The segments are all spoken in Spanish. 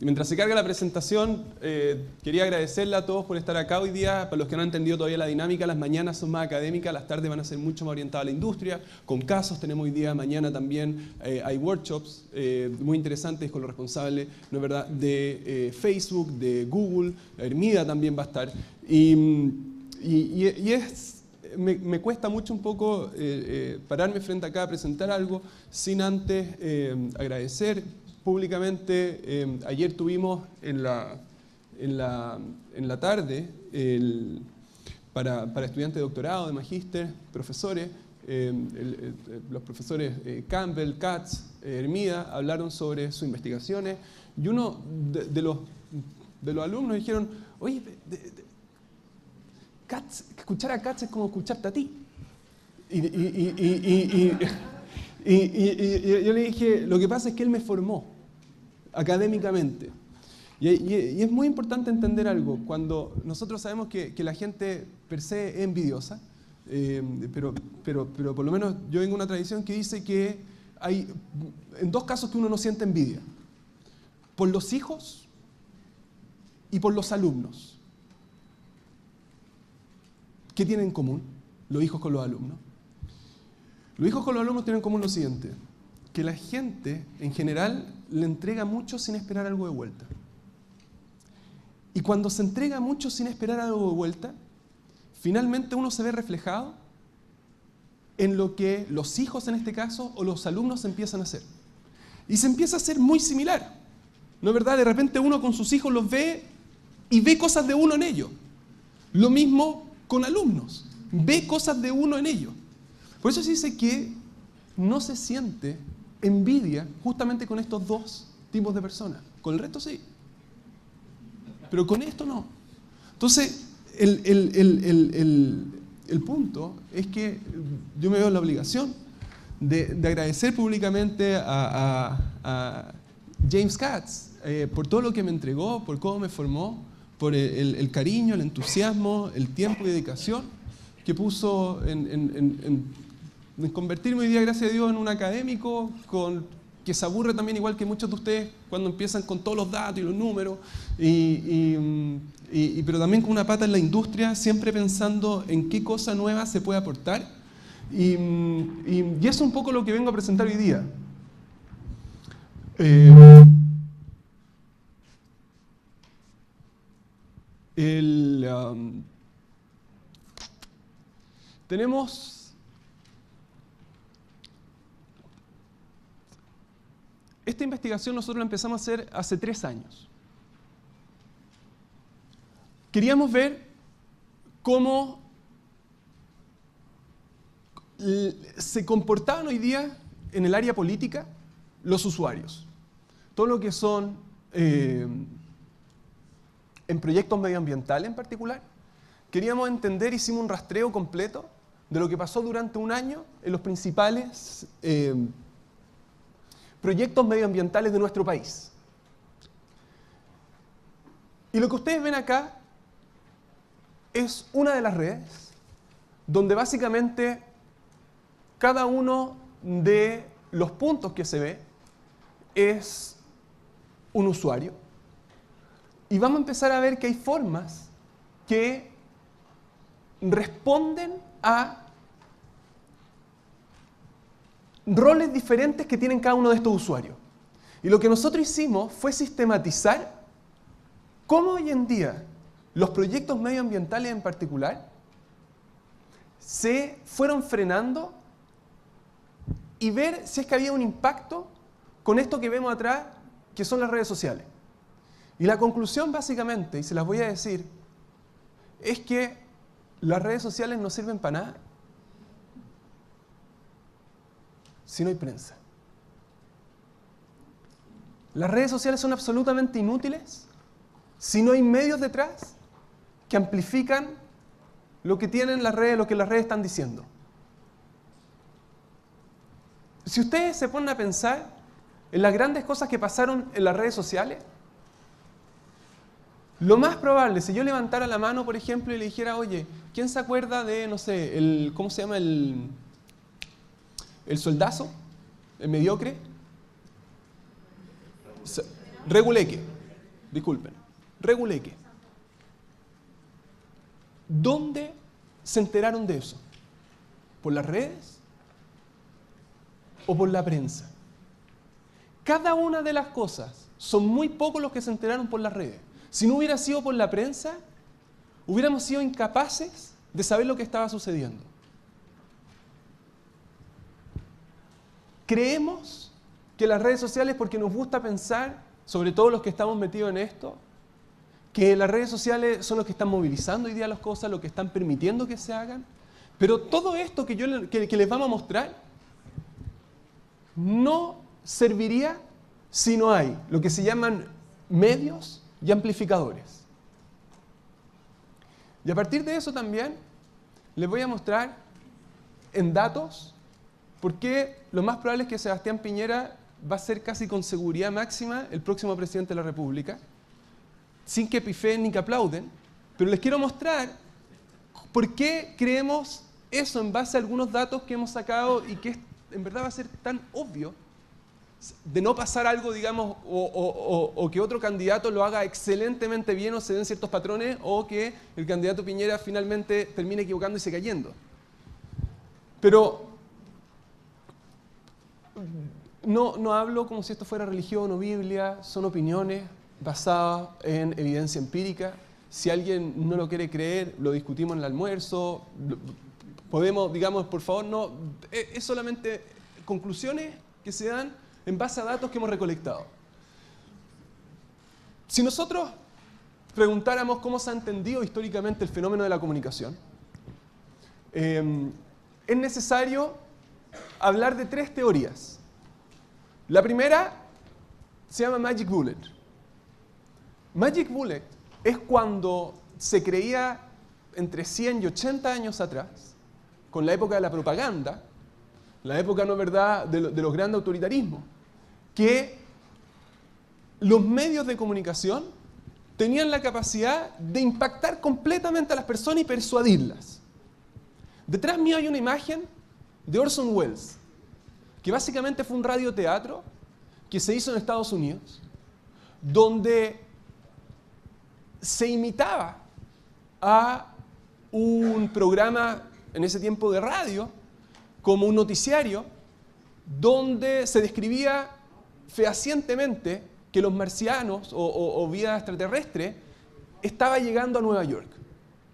Y mientras se carga la presentación, quería agradecerle a todos por estar acá hoy día. Para los que no han entendido todavía la dinámica, las mañanas son más académicas, las tardes van a ser mucho más orientadas a la industria, con casos. Tenemos hoy día, mañana también hay workshops muy interesantes con los responsables, ¿no es verdad?, de Facebook, de Google. Hermida también va a estar. Me cuesta mucho un poco pararme frente acá a presentar algo sin antes agradecer públicamente. Ayer tuvimos en la tarde para estudiantes de doctorado, de magíster, profesores, los profesores Campbell, Katz, Hermida, hablaron sobre sus investigaciones, y uno de los alumnos dijeron: oye, Katz, escuchar a Katz es como escucharte a ti. Y yo le dije: lo que pasa es que él me formó académicamente. Y es muy importante entender algo. Cuando nosotros sabemos que la gente per se es envidiosa, pero por lo menos yo vengo de una tradición que dice que hay en dos casos que uno no siente envidia: por los hijos y por los alumnos. ¿Qué tienen en común los hijos con los alumnos? Los hijos con los alumnos tienen en común lo siguiente: que la gente en general le entrega mucho sin esperar algo de vuelta. Y cuando se entrega mucho sin esperar algo de vuelta, finalmente uno se ve reflejado en lo que los hijos, en este caso, o los alumnos empiezan a hacer. Y se empieza a hacer muy similar, ¿no es verdad? De repente uno con sus hijos los ve y ve cosas de uno en ellos. Lo mismo con alumnos, ve cosas de uno en ellos. Por eso se dice que no se siente envidia justamente con estos dos tipos de personas. Con el resto sí, pero con esto no. Entonces, el punto es que yo me veo en la obligación de agradecer públicamente a James Katz por todo lo que me entregó, por cómo me formó, por el cariño, el entusiasmo, el tiempo y dedicación que puso en convertirme hoy día, gracias a Dios, en un académico que se aburre también, igual que muchos de ustedes, cuando empiezan con todos los datos y los números, pero también con una pata en la industria, siempre pensando en qué cosa nueva se puede aportar. Y eso es un poco lo que vengo a presentar hoy día. Tenemos esta investigación, nosotros la empezamos a hacer hace 3 años. Queríamos ver cómo se comportaban hoy día en el área política los usuarios. Todo lo que son en proyectos medioambientales en particular. Queríamos entender, hicimos un rastreo completo de lo que pasó durante un año en los principales proyectos medioambientales de nuestro país. Y lo que ustedes ven acá es una de las redes donde básicamente cada uno de los puntos que se ve es un usuario. Y vamos a empezar a ver que hay formas que responden a roles diferentes que tienen cada uno de estos usuarios. Y lo que nosotros hicimos fue sistematizar cómo hoy en día los proyectos medioambientales en particular se fueron frenando y ver si es que había un impacto con esto que vemos atrás, que son las redes sociales. Y la conclusión básicamente, y se las voy a decir, es que las redes sociales no sirven para nada si no hay prensa. Las redes sociales son absolutamente inútiles si no hay medios detrás que amplifican lo que tienen las redes, lo que las redes están diciendo. Si ustedes se ponen a pensar en las grandes cosas que pasaron en las redes sociales, lo más probable, si yo levantara la mano, por ejemplo, y le dijera: oye, ¿quién se acuerda de, no sé, ¿cómo se llama el soldazo? ¿El mediocre? Reguleque. disculpen, Reguleque. ¿Dónde se enteraron de eso? ¿Por las redes o por la prensa? Cada una de las cosas, son muy pocos los que se enteraron por las redes. Si no hubiera sido por la prensa, hubiéramos sido incapaces de saber lo que estaba sucediendo. Creemos que las redes sociales, porque nos gusta pensar, sobre todo los que estamos metidos en esto, que las redes sociales son los que están movilizando hoy día las cosas, los que están permitiendo que se hagan, pero todo esto que les vamos a mostrar no serviría si no hay lo que se llaman medios y amplificadores. Y a partir de eso también les voy a mostrar en datos por qué lo más probable es que Sebastián Piñera va a ser casi con seguridad máxima el próximo presidente de la República, sin que pifeen ni que aplauden, pero les quiero mostrar por qué creemos eso en base a algunos datos que hemos sacado y que en verdad va a ser tan obvio de no pasar algo, digamos, o que otro candidato lo haga excelentemente bien o se den ciertos patrones, o que el candidato Piñera finalmente termine equivocándose y cayendo. Pero no hablo como si esto fuera religión o Biblia, son opiniones basadas en evidencia empírica. Si alguien no lo quiere creer, lo discutimos en el almuerzo, podemos, digamos, por favor, no, es solamente conclusiones que se dan en base a datos que hemos recolectado. Si nosotros preguntáramos cómo se ha entendido históricamente el fenómeno de la comunicación, es necesario hablar de tres teorías. La primera se llama Magic Bullet. Magic Bullet es cuando se creía entre 100 y 80 años atrás, con la época de la propaganda, la época, ¿no es verdad?, de los grandes autoritarismos, que los medios de comunicación tenían la capacidad de impactar completamente a las personas y persuadirlas. Detrás mío hay una imagen de Orson Welles, que básicamente fue un radioteatro que se hizo en Estados Unidos, donde se imitaba a un programa en ese tiempo de radio, como un noticiario, donde se describía fehacientemente que los marcianos o vida extraterrestre estaba llegando a Nueva York,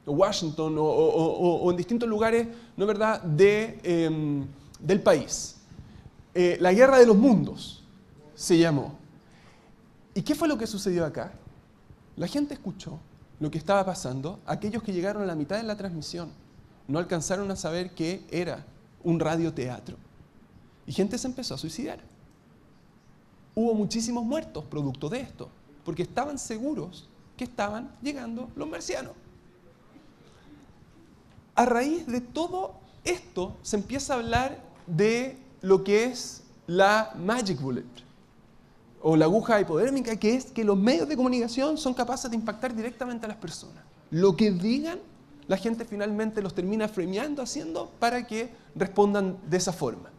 o Washington, o en distintos lugares, ¿no es verdad?, del país. La Guerra de los Mundos se llamó. ¿Y qué fue lo que sucedió acá? La gente escuchó lo que estaba pasando. Aquellos que llegaron a la mitad de la transmisión no alcanzaron a saber que era un radioteatro. Y gente se empezó a suicidar. Hubo muchísimos muertos producto de esto, porque estaban seguros que estaban llegando los marcianos. A raíz de todo esto se empieza a hablar de lo que es la Magic Bullet, o la aguja hipodérmica, que es que los medios de comunicación son capaces de impactar directamente a las personas. Lo que digan, la gente finalmente los termina frameando, haciendo para que respondan de esa forma.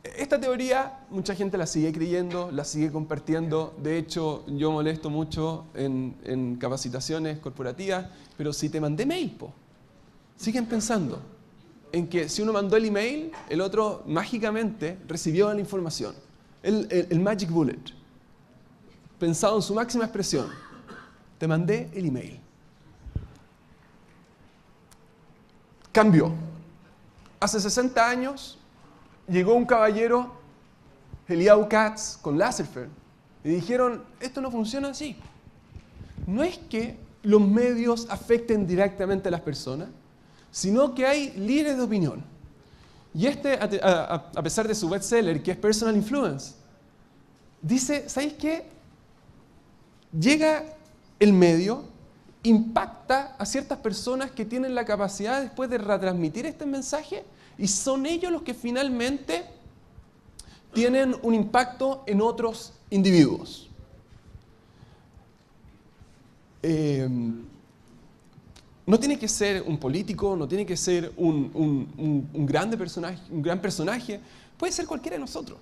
Esta teoría, mucha gente la sigue creyendo, la sigue compartiendo. De hecho, yo molesto mucho en capacitaciones corporativas, pero si te mandé mail, siguen pensando en que si uno mandó el email, el otro mágicamente recibió la información. El Magic Bullet, pensado en su máxima expresión. Te mandé el email. Cambió. Hace 60 años llegó un caballero, Eliyahu Katz, con Lasserfeld, y dijeron, esto no funciona así. No es que los medios afecten directamente a las personas, sino que hay líderes de opinión. Y a pesar de su bestseller, que es Personal Influence, dice, ¿sabéis qué? Llega el medio, impacta a ciertas personas que tienen la capacidad después de retransmitir este mensaje, y son ellos los que finalmente tienen un impacto en otros individuos. No tiene que ser un político, no tiene que ser un gran personaje, puede ser cualquiera de nosotros,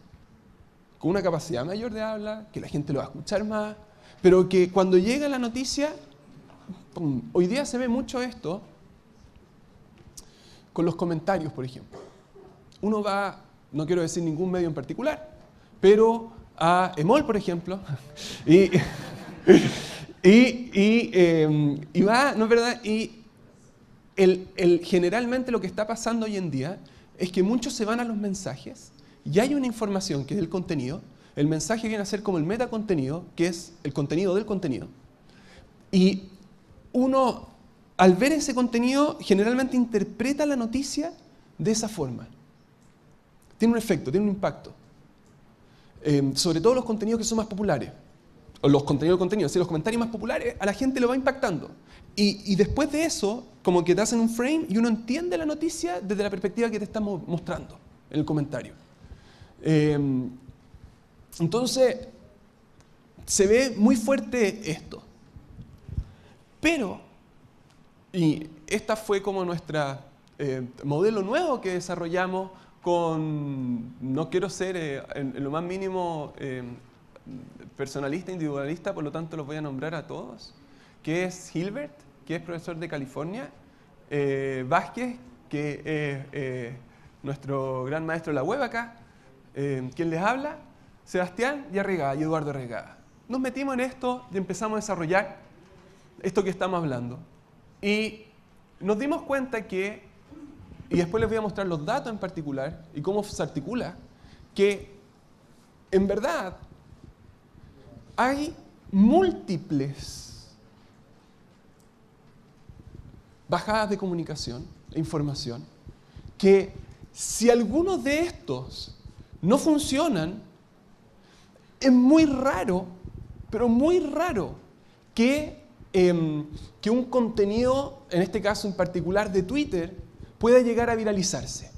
con una capacidad mayor de habla, que la gente lo va a escuchar más, pero que cuando llega la noticia, ¡pum! Hoy día se ve mucho esto con los comentarios, por ejemplo. Uno va, no quiero decir ningún medio en particular, pero a Emol, por ejemplo, y va, ¿no es verdad? Y generalmente lo que está pasando hoy en día es que muchos se van a los mensajes y hay una información que es el contenido. El mensaje viene a ser como el metacontenido, que es el contenido del contenido. Y uno, al ver ese contenido, generalmente interpreta la noticia de esa forma. Tiene un efecto, tiene un impacto. Sobre todo los contenidos que son más populares. O los contenidos, los comentarios más populares, a la gente lo va impactando. Y después de eso, como que te hacen un frame y uno entiende la noticia desde la perspectiva que te están mostrando en el comentario. Entonces, se ve muy fuerte esto. Pero, y esta fue como nuestro modelo nuevo que desarrollamos con, no quiero ser en lo más mínimo personalista, individualista, por lo tanto los voy a nombrar a todos, que es Hilbert, que es profesor de California, Vázquez, que es nuestro gran maestro de la web acá, quien les habla, Sebastián y Arriagada, y Eduardo Arriagada. Nos metimos en esto y empezamos a desarrollar esto que estamos hablando. Y nos dimos cuenta que, y después les voy a mostrar los datos en particular y cómo se articula, que en verdad hay múltiples bajadas de comunicación e información que si algunos de estos no funcionan, es muy raro, pero muy raro que un contenido, en este caso en particular de Twitter, pueda llegar a viralizarse.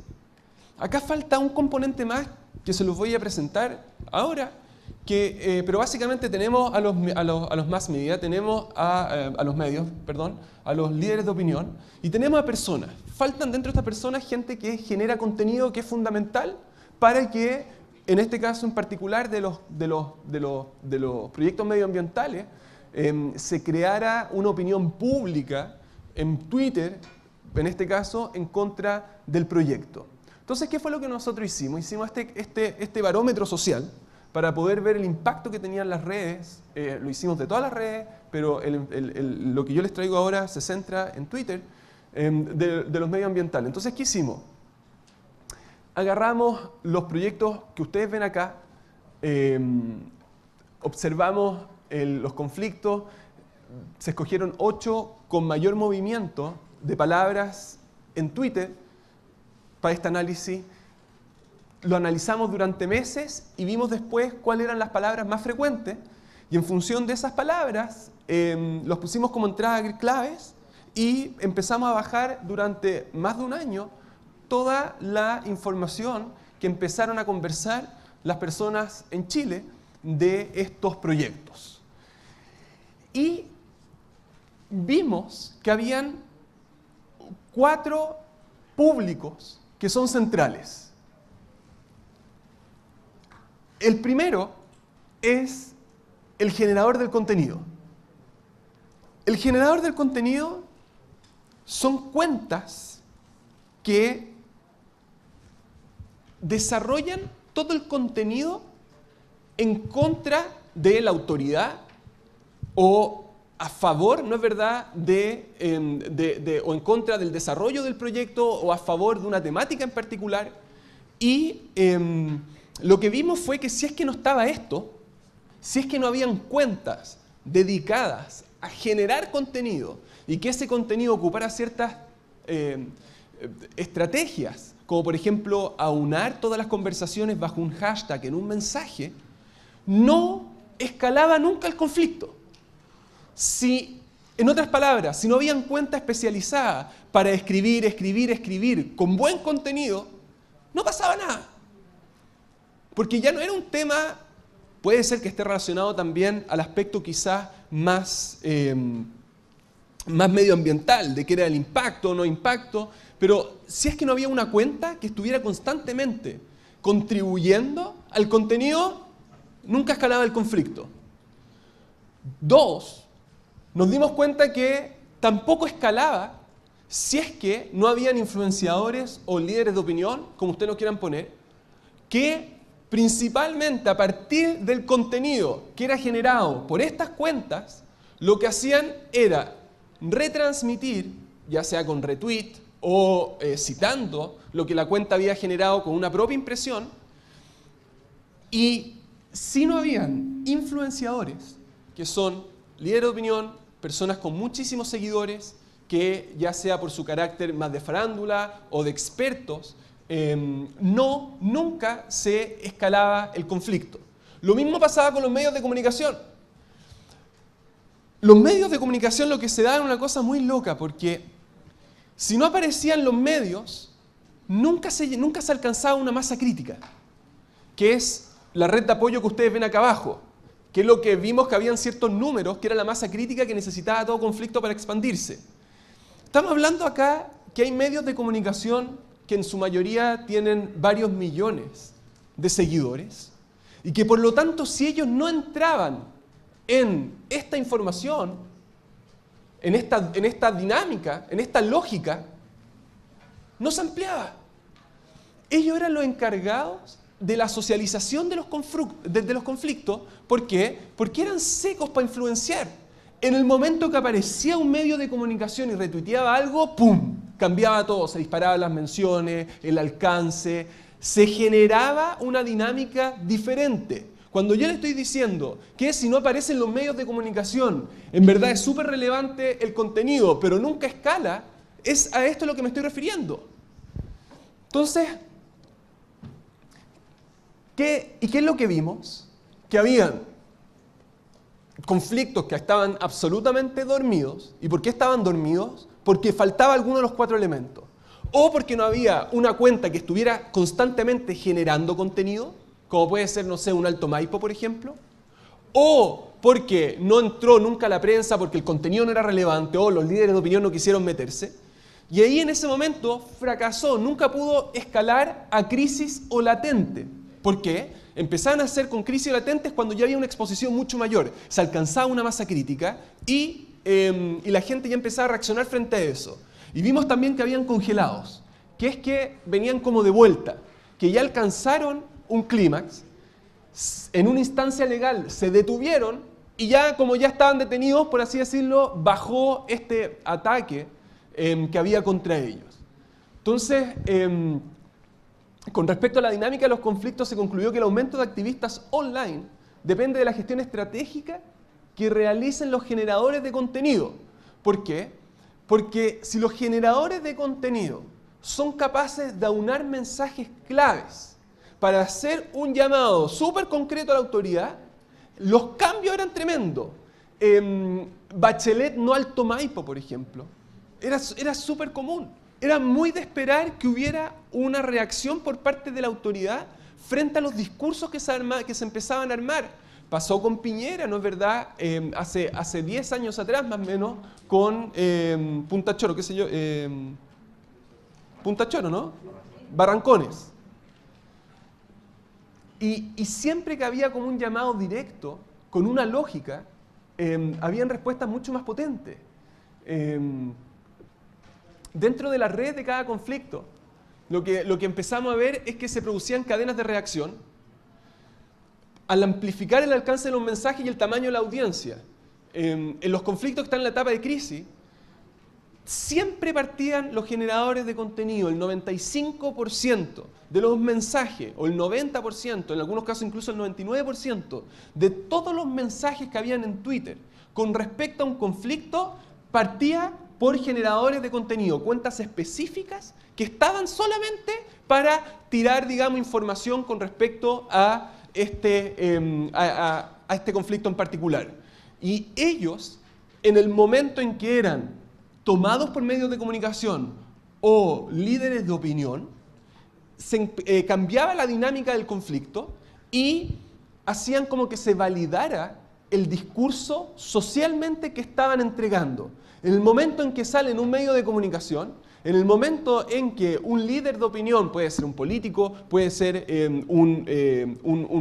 Acá falta un componente más que se los voy a presentar ahora, pero básicamente tenemos a los mass media, tenemos a los medios, perdón, a los líderes de opinión, y tenemos a personas. Faltan dentro de estas personas gente que genera contenido que es fundamental para que, en este caso en particular de los proyectos medioambientales, se creara una opinión pública en Twitter, en este caso, en contra del proyecto. Entonces, ¿qué fue lo que nosotros hicimos? Hicimos este barómetro social para poder ver el impacto que tenían las redes. Lo hicimos de todas las redes, pero lo que yo les traigo ahora se centra en Twitter, de los medioambientales. Entonces, ¿qué hicimos? Agarramos los proyectos que ustedes ven acá, observamos los conflictos, se escogieron 8 con mayor movimiento de palabras en Twitter para este análisis. Lo analizamos durante meses y vimos después cuáles eran las palabras más frecuentes y en función de esas palabras los pusimos como entradas claves y empezamos a bajar durante más de un año toda la información que empezaron a conversar las personas en Chile de estos proyectos. Y vimos que habían 4 públicos que son centrales. El primero es el generador del contenido. El generador del contenido son cuentas que desarrollan todo el contenido en contra de la autoridad o a favor, ¿no es verdad?, o en contra del desarrollo del proyecto o a favor de una temática en particular. Y lo que vimos fue que si es que no estaba esto, si es que no habían cuentas dedicadas a generar contenido y que ese contenido ocupara ciertas estrategias, como por ejemplo aunar todas las conversaciones bajo un hashtag en un mensaje, no escalaba nunca el conflicto. Si, en otras palabras, si no habían cuenta especializada para escribir con buen contenido, no pasaba nada. Porque ya no era un tema, puede ser que esté relacionado también al aspecto quizás más medioambiental, de qué era el impacto o no impacto, pero si es que no había una cuenta que estuviera constantemente contribuyendo al contenido, nunca escalaba el conflicto. Dos, nos dimos cuenta que tampoco escalaba si es que no habían influenciadores o líderes de opinión, como ustedes lo quieran poner, que principalmente a partir del contenido que era generado por estas cuentas, lo que hacían era retransmitir, ya sea con retweet o citando lo que la cuenta había generado con una propia impresión, y si no habían influenciadores, que son líderes de opinión, personas con muchísimos seguidores, que ya sea por su carácter más de farándula o de expertos, nunca se escalaba el conflicto. Lo mismo pasaba con los medios de comunicación. Los medios de comunicación lo que se da era una cosa muy loca, porque si no aparecían los medios, nunca se alcanzaba una masa crítica, que es la red de apoyo que ustedes ven acá abajo, que es lo que vimos que habían ciertos números, que era la masa crítica que necesitaba todo conflicto para expandirse. Estamos hablando acá que hay medios de comunicación que en su mayoría tienen varios millones de seguidores y que por lo tanto si ellos no entraban en esta información, en esta dinámica, en esta lógica, no se ampliaba. Ellos eran los encargados de la socialización de los conflictos. ¿Por qué? Porque eran secos para influenciar. En el momento que aparecía un medio de comunicación y retuiteaba algo, ¡pum!, cambiaba todo, se disparaban las menciones, el alcance, se generaba una dinámica diferente. Cuando yo le estoy diciendo que si no aparecen los medios de comunicación, en verdad es súper relevante el contenido, pero nunca escala, es a esto a lo que me estoy refiriendo. Entonces, ¿qué es lo que vimos? Que habían conflictos que estaban absolutamente dormidos. ¿Y por qué estaban dormidos? Porque faltaba alguno de los 4 elementos. O porque no había una cuenta que estuviera constantemente generando contenido, como puede ser, no sé, un Alto Maipo, por ejemplo. O porque no entró nunca a la prensa porque el contenido no era relevante o los líderes de opinión no quisieron meterse. Y ahí en ese momento fracasó, nunca pudo escalar a crisis o latente. ¿Por qué? Empezaban a hacer con crisis latentes cuando ya había una exposición mucho mayor. Se alcanzaba una masa crítica y la gente ya empezaba a reaccionar frente a eso. Y vimos también que habían congelados, que es que venían como de vuelta, que ya alcanzaron un clímax, en una instancia legal se detuvieron y ya como ya estaban detenidos, por así decirlo, bajó este ataque que había contra ellos. Entonces, con respecto a la dinámica de los conflictos, se concluyó que el aumento de activistas online depende de la gestión estratégica que realicen los generadores de contenido. ¿Por qué? Porque si los generadores de contenido son capaces de aunar mensajes claves para hacer un llamado súper concreto a la autoridad, los cambios eran tremendos. Bachelet no Alto Maipo, por ejemplo, era súper común. Era muy de esperar que hubiera una reacción por parte de la autoridad frente a los discursos que se empezaban a armar. Pasó con Piñera, ¿no es verdad? Hace 10 años atrás, más o menos, con Punta Choro, qué sé yo, Punta Choro, ¿no? Barrancones. Y siempre que había como un llamado directo, con una lógica, habían respuestas mucho más potentes. Dentro de la red de cada conflicto, lo que empezamos a ver es que se producían cadenas de reacción al amplificar el alcance de los mensajes y el tamaño de la audiencia. En los conflictos que están en la etapa de crisis, siempre partían los generadores de contenido, el 95% de los mensajes, o el 90%, en algunos casos incluso el 99%, de todos los mensajes que habían en Twitter con respecto a un conflicto, partía por generadores de contenido, cuentas específicas que estaban solamente para tirar, digamos, información con respecto a este conflicto en particular. Y ellos, en el momento en que eran tomados por medios de comunicación o líderes de opinión, cambiaba la dinámica del conflicto y hacían como que se validara el discurso socialmente que estaban entregando. En el momento en que sale en un medio de comunicación, en el momento en que un líder de opinión, puede ser un político, puede ser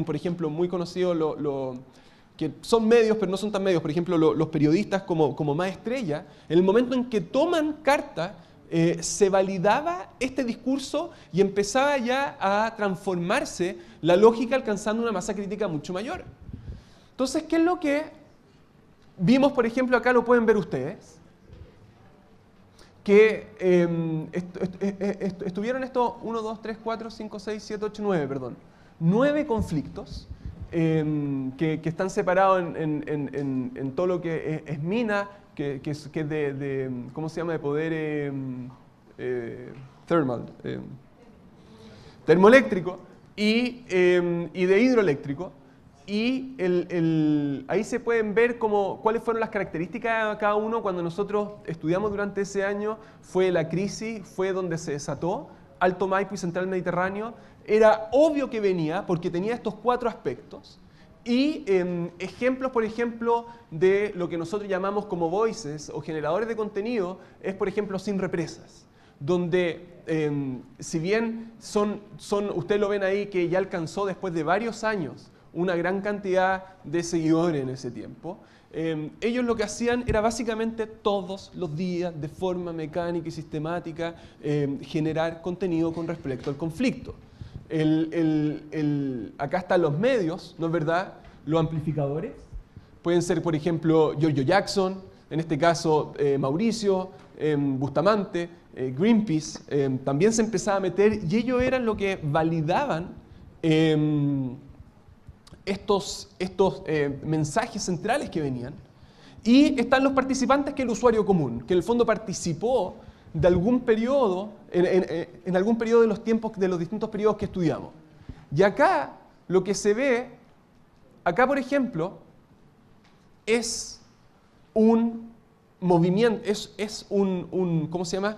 por ejemplo, muy conocido que son medios pero no son tan medios, por ejemplo los periodistas como más estrella, en el momento en que toman carta, se validaba este discurso y empezaba ya a transformarse la lógica alcanzando una masa crítica mucho mayor. Entonces, ¿qué es lo que vimos, por ejemplo, acá lo pueden ver ustedes? Que estuvieron estos 1, 2, 3, 4, 5, 6, 7, 8, 9, perdón. 9 conflictos que están separados en todo lo que es mina, que es de ¿cómo se llama? De poder termoeléctrico y de hidroeléctrico. Y ahí se pueden ver cuáles fueron las características de cada uno. Cuando nosotros estudiamos durante ese año, fue la crisis, fue donde se desató Alto Maipo y Central Mediterráneo. Era obvio que venía porque tenía estos 4 aspectos. Y ejemplos, por ejemplo, de lo que nosotros llamamos como voices o generadores de contenido, es por ejemplo sin represas, donde si bien ustedes lo ven ahí que ya alcanzó después de varios años una gran cantidad de seguidores en ese tiempo, ellos lo que hacían era básicamente todos los días, de forma mecánica y sistemática, generar contenido con respecto al conflicto. Acá están los medios, ¿no es verdad? Los amplificadores. Pueden ser, por ejemplo, Giorgio Jackson, en este caso Mauricio, Bustamante, Greenpeace. También se empezaba a meter y ellos eran lo que validaban estos mensajes centrales que venían. Y están los participantes, que es el usuario común, que en el fondo participó de algún periodo, en algún periodo de los tiempos, de los distintos periodos que estudiamos. Y acá, lo que se ve, acá por ejemplo, es un movimiento, ¿cómo se llama?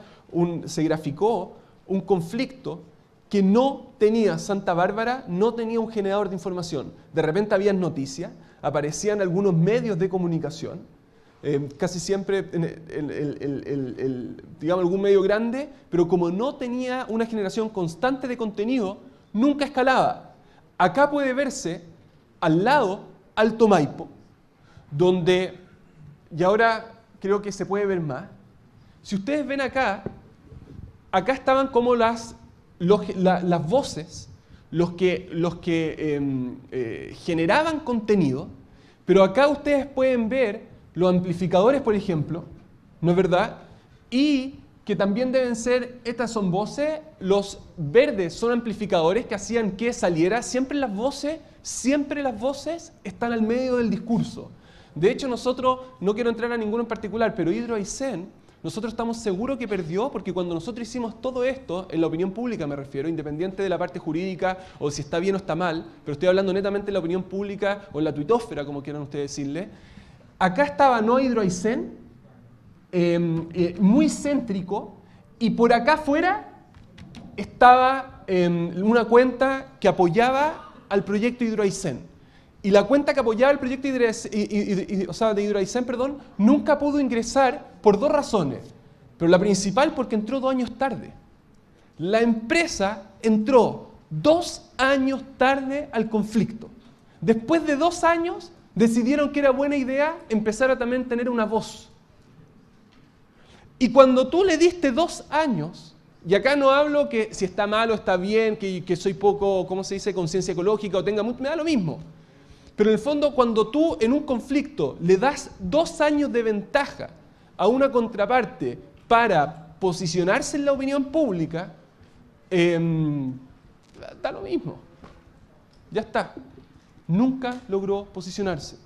Se graficó un conflicto que no tenía Santa Bárbara, no tenía un generador de información. De repente había noticias, aparecían algunos medios de comunicación, casi siempre digamos algún medio grande, pero como no tenía una generación constante de contenido, nunca escalaba. Acá puede verse al lado Alto Maipo, donde, y ahora creo que se puede ver más, si ustedes ven acá estaban como las voces, los que generaban contenido, pero acá ustedes pueden ver los amplificadores, por ejemplo, ¿no es verdad? Y que también deben ser, estas son voces, los verdes son amplificadores que hacían que saliera, siempre las voces están al medio del discurso. De hecho, nosotros, no quiero entrar a ninguno en particular, pero Hydro Aysén, nosotros estamos seguros que perdió porque cuando nosotros hicimos todo esto, en la opinión pública me refiero, independiente de la parte jurídica o si está bien o está mal, pero estoy hablando netamente de la opinión pública o en la tuitósfera, como quieran ustedes decirle, acá estaba no Hydro Aysén, muy céntrico, y por acá afuera estaba una cuenta que apoyaba al proyecto Hydro Aysén. Y la cuenta que apoyaba el proyecto de Hydro Aysén, nunca pudo ingresar por 2 razones. Pero la principal porque entró 2 años tarde. La empresa entró 2 años tarde al conflicto. Después de 2 años decidieron que era buena idea empezar a también tener una voz. Y cuando tú le diste 2 años, y acá no hablo que si está mal o está bien, que soy poco, ¿cómo se dice?, conciencia ecológica o tenga mucho, me da lo mismo. Pero en el fondo, cuando tú en un conflicto le das 2 años de ventaja a una contraparte para posicionarse en la opinión pública, da lo mismo. Ya está. Nunca logró posicionarse.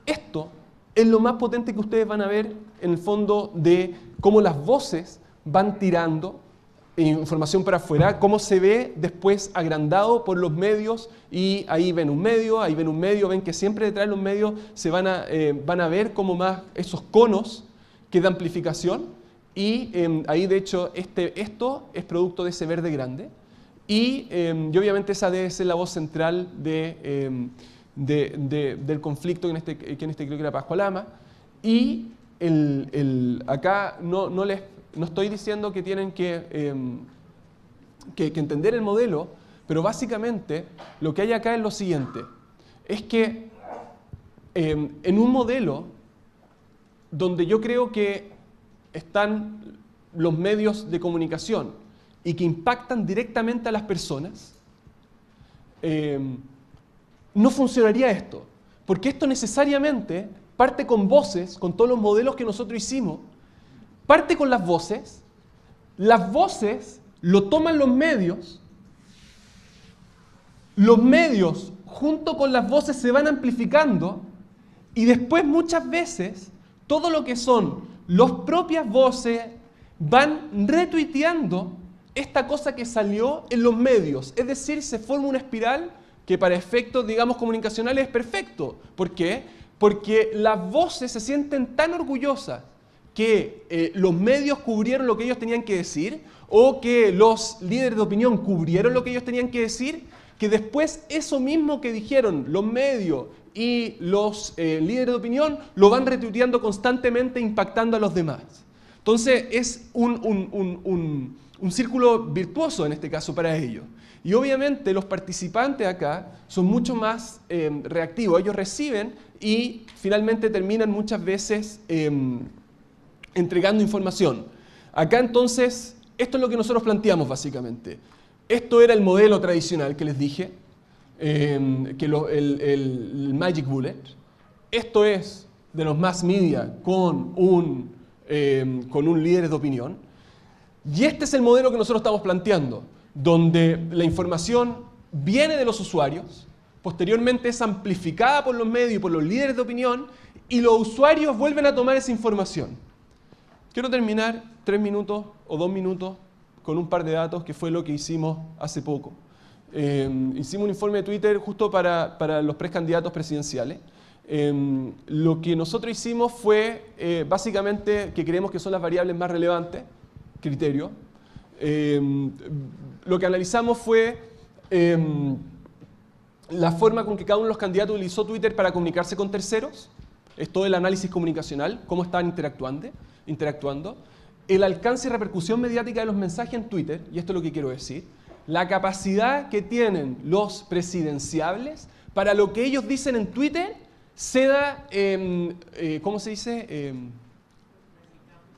Esto es lo más potente que ustedes van a ver en el fondo de cómo las voces van tirando información para afuera, cómo se ve después agrandado por los medios, y ahí ven un medio, ven que siempre detrás de los medios se van a ver como más esos conos que de amplificación, y ahí de hecho esto es producto de ese verde grande, y obviamente esa debe ser la voz central del conflicto, que en este creo que era Pascualama, y acá no estoy diciendo que tienen que entender el modelo, pero básicamente lo que hay acá es lo siguiente, es que en un modelo donde yo creo que están los medios de comunicación y que impactan directamente a las personas, no funcionaría esto. Porque esto necesariamente parte con voces, con todos los modelos que nosotros hicimos, parte con las voces lo toman los medios junto con las voces se van amplificando y después muchas veces todo lo que son las propias voces van retuiteando esta cosa que salió en los medios. Es decir, se forma una espiral que para efectos, digamos, comunicacionales es perfecto. ¿Por qué? Porque las voces se sienten tan orgullosas que los medios cubrieron lo que ellos tenían que decir o que los líderes de opinión cubrieron lo que ellos tenían que decir, que después eso mismo que dijeron los medios y los líderes de opinión lo van retuiteando constantemente impactando a los demás. Entonces es un círculo virtuoso en este caso para ellos. Y obviamente los participantes acá son mucho más reactivos. Ellos reciben y finalmente terminan muchas veces entregando información. Acá entonces, esto es lo que nosotros planteamos básicamente. Esto era el modelo tradicional que les dije, el Magic Bullet. Esto es de los mass media con un líder de opinión. Y este es el modelo que nosotros estamos planteando, donde la información viene de los usuarios, posteriormente es amplificada por los medios y por los líderes de opinión, y los usuarios vuelven a tomar esa información. Quiero terminar 3 minutos o 2 minutos con un par de datos, que fue lo que hicimos hace poco. Hicimos un informe de Twitter justo para los precandidatos presidenciales. Lo que nosotros hicimos fue básicamente que creemos que son las variables más relevantes, criterio. Lo que analizamos fue la forma con que cada uno de los candidatos utilizó Twitter para comunicarse con terceros. Es todo el análisis comunicacional, cómo estaban interactuando. El alcance y repercusión mediática de los mensajes en Twitter, y esto es lo que quiero decir, la capacidad que tienen los presidenciables para lo que ellos dicen en Twitter sea, ¿cómo se dice?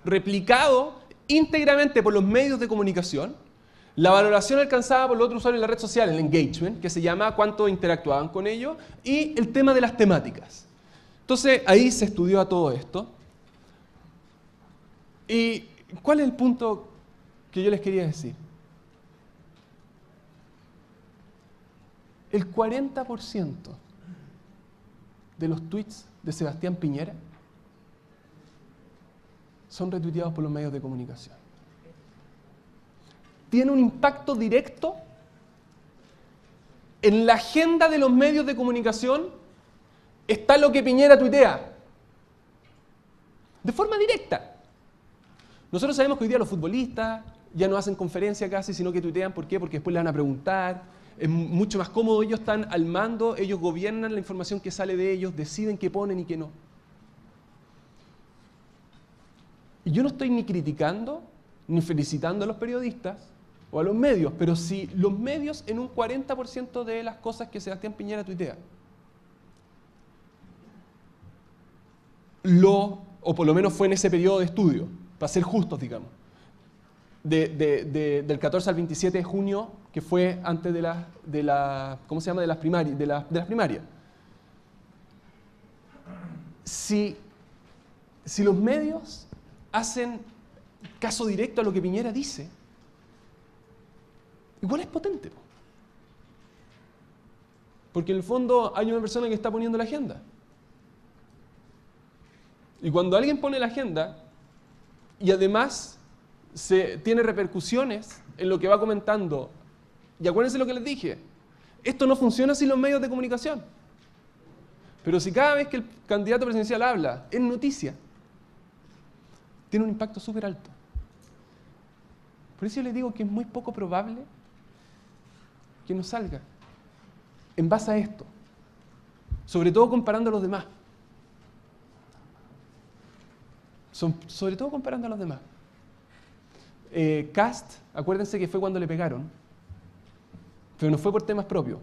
Replicado íntegramente por los medios de comunicación, la valoración alcanzada por los otros usuarios en la red social, el engagement, que se llama cuánto interactuaban con ellos, y el tema de las temáticas. Entonces, ahí se estudió a todo esto. ¿Y cuál es el punto que yo les quería decir? El 40% de los tweets de Sebastián Piñera son retuiteados por los medios de comunicación. Tiene un impacto directo en la agenda de los medios de comunicación. Está lo que Piñera tuitea. De forma directa. Nosotros sabemos que hoy día los futbolistas ya no hacen conferencia casi, sino que tuitean. ¿Por qué? Porque después le van a preguntar. Es mucho más cómodo, ellos están al mando, ellos gobiernan la información que sale de ellos, deciden qué ponen y qué no. Y yo no estoy ni criticando, ni felicitando a los periodistas o a los medios, pero si los medios en un 40% de las cosas que Sebastián Piñera tuitea, o por lo menos fue en ese periodo de estudio, para ser justos, digamos, del 14 al 27 de junio, que fue antes de ¿cómo se llama? De las primarias. Si los medios hacen caso directo a lo que Piñera dice, igual es potente. Porque en el fondo hay una persona que está poniendo la agenda. Y cuando alguien pone la agenda, y además tiene repercusiones en lo que va comentando, y acuérdense lo que les dije, esto no funciona sin los medios de comunicación. Pero si cada vez que el candidato presidencial habla es noticia, tiene un impacto súper alto. Por eso yo les digo que es muy poco probable que nos salga en base a esto, sobre todo comparando a los demás. Sobre todo comparando a los demás. Kast, acuérdense que fue cuando le pegaron, pero no fue por temas propios.